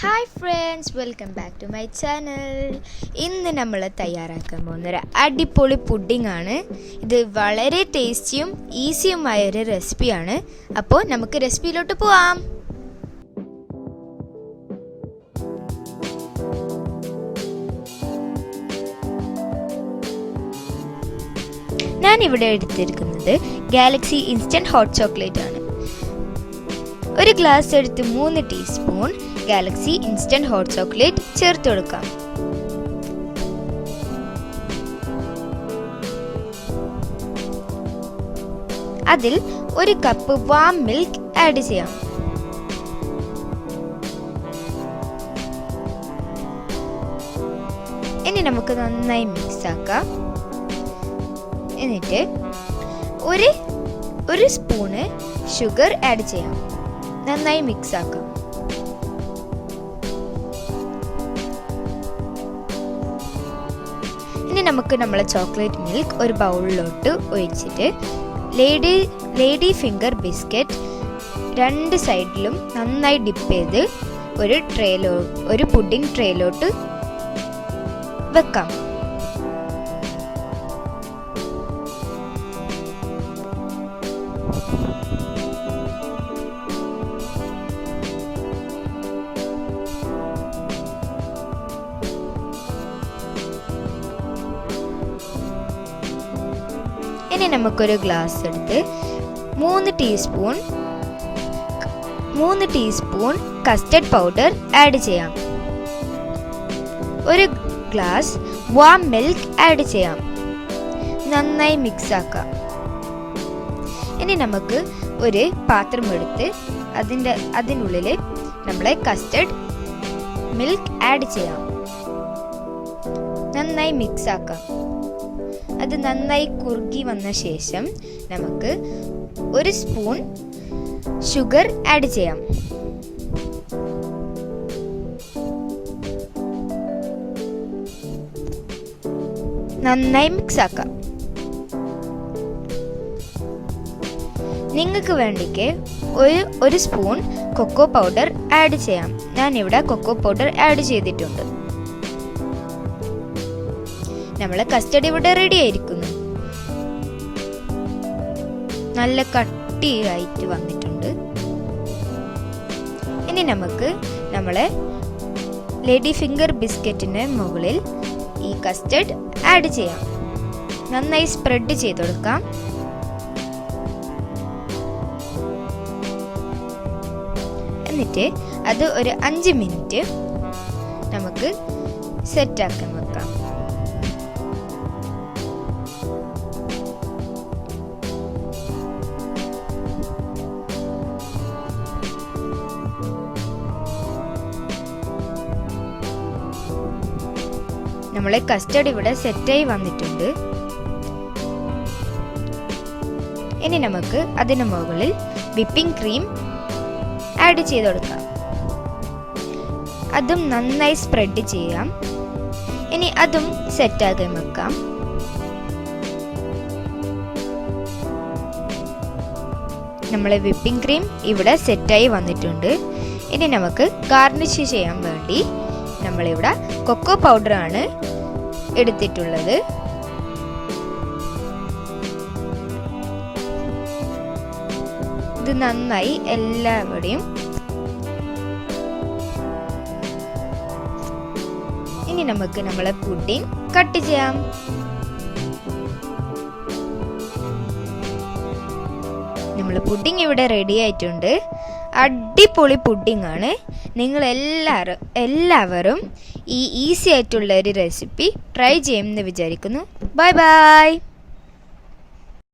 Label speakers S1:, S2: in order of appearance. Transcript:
S1: Hi friends, welcome back to my channel. ഇന്ന് നമ്മൾ തയ്യാറാക്കാൻ പോകുന്നൊരു അടിപൊളി പുഡിംഗ് ആണ്. ഇത് വളരെ ടേസ്റ്റിയും ഈസിയുമായൊരു റെസിപ്പിയാണ്. അപ്പോൾ നമുക്ക് റെസിപ്പിയിലോട്ട് പോവാം. ഞാനിവിടെ എടുത്തിരിക്കുന്നത് ഗാലക്സി ഇൻസ്റ്റൻറ്റ് ഹോട്ട് ചോക്ലേറ്റ് ആണ്. ഒരു ഗ്ലാസ് എടുത്ത് 3 teaspoon Galaxy instant hot chocolate ചേർത്ത് കൊടുക്കാം. അതിൽ 1 കപ്പ് വാം മിൽക്ക് ആഡ് ചെയ്യാം. ഇനി നമുക്ക് നന്നായി മിക്സ് ആക്കാം. എന്നിട്ട് ഒരു സ്പൂണ് ഷുഗർ ആഡ് ചെയ്യാം. നന്നായി മിക്സ് ആക്കാം. ഇനി നമുക്ക് നമ്മളെ ചോക്ലേറ്റ് മിൽക്ക് ഒരു ബൗളിലോട്ട് ഒഴിച്ചിട്ട് ലേഡി ഫിംഗർ ബിസ്ക്കറ്റ് 2 സൈഡിലും നന്നായി ഡിപ്പ് ചെയ്ത് ഒരു പുഡിംഗ് ട്രേയിലോട്ട് വെക്കാം. ഇനി നമുക്കൊരു ഗ്ലാസ് എടുത്ത് 3 ടീസ്പൂൺ കസ്റ്റർഡ് പൗഡർ ആഡ് ചെയ്യാം. 1 ഗ്ലാസ് വാം മിൽക്ക് ആഡ് ചെയ്യാം. നന്നായി മിക്സ് ആക്കാം. ഇനി നമുക്ക് ഒരു പാത്രം എടുത്ത് അതിനുള്ളിൽ നമ്മളെ കസ്റ്റർഡ് മിൽക്ക് ആഡ് ചെയ്യാം. നന്നായി മിക്സ് ആക്കാം. അത് നന്നായി കുറുകി വന്ന ശേഷം നമുക്ക് 1 സ്പൂൺ ഷുഗർ ആഡ് ചെയ്യാം. നന്നായി മിക്സ് ആക്കാം. നിങ്ങൾക്ക് വേണ്ടിക്ക് ഒരു സ്പൂൺ കൊക്കോ പൗഡർ ആഡ് ചെയ്യാം. ഞാൻ ഇവിടെ കൊക്കോ പൗഡർ ആഡ് ചെയ്തിട്ടുണ്ട്. നമ്മളെ കസ്റ്റർഡ് ഇവിടെ റെഡി ആയിരിക്കുന്നു. നല്ല കട്ടിയായിട്ട് വന്നിട്ടുണ്ട്. ഇനി നമുക്ക് നമ്മളെ ലേഡി ഫിംഗർ ബിസ്ക്കറ്റിന് മുകളിൽ ഈ കസ്റ്റർഡ് ആഡ് ചെയ്യാം. നന്നായി സ്പ്രെഡ് ചെയ്ത് കൊടുക്കാം. എന്നിട്ട് അത് ഒരു 5 മിനിറ്റ് നമുക്ക് സെറ്റാക്കാൻ വെക്കാം. നമ്മളെ കസ്റ്റർഡ് ഇവിടെ സെറ്റായി വന്നിട്ടുണ്ട്. ഇനി നമുക്ക് അതിന് മുകളിൽ വിപ്പിംഗ് ക്രീം ആഡ് ചെയ്ത് കൊടുക്കാം. അതും നന്നായി സ്പ്രെഡ് ചെയ്യാം. ഇനി അതും സെറ്റാകാൻ വെക്കാം. നമ്മളെ വിപ്പിംഗ് ക്രീം ഇവിടെ സെറ്റായി വന്നിട്ടുണ്ട്. ഇനി നമുക്ക് ഗാർണിഷ് ചെയ്യാൻ വേണ്ടി നമ്മളിവിടെ കൊക്കോ പൗഡർ ആണ് എടുത്തിട്ടുള്ളത്. ഇത് നന്നായി എല്ലാവരുടെയും. ഇനി നമുക്ക് നമ്മളെ പുഡിംഗ് കട്ട് ചെയ്യാം. നമ്മളെ പുഡിംഗ് ഇവിടെ റെഡി ആയിട്ടുണ്ട്. അടിപൊളി പുഡിംഗ് ആണ്. നിങ്ങൾ എല്ലാവരും ഈ ഈസി ആയിട്ടുള്ള ഒരു റെസിപ്പി ട്രൈ ചെയ്യുമെന്ന് വിചാരിക്കുന്നു. Bye bye.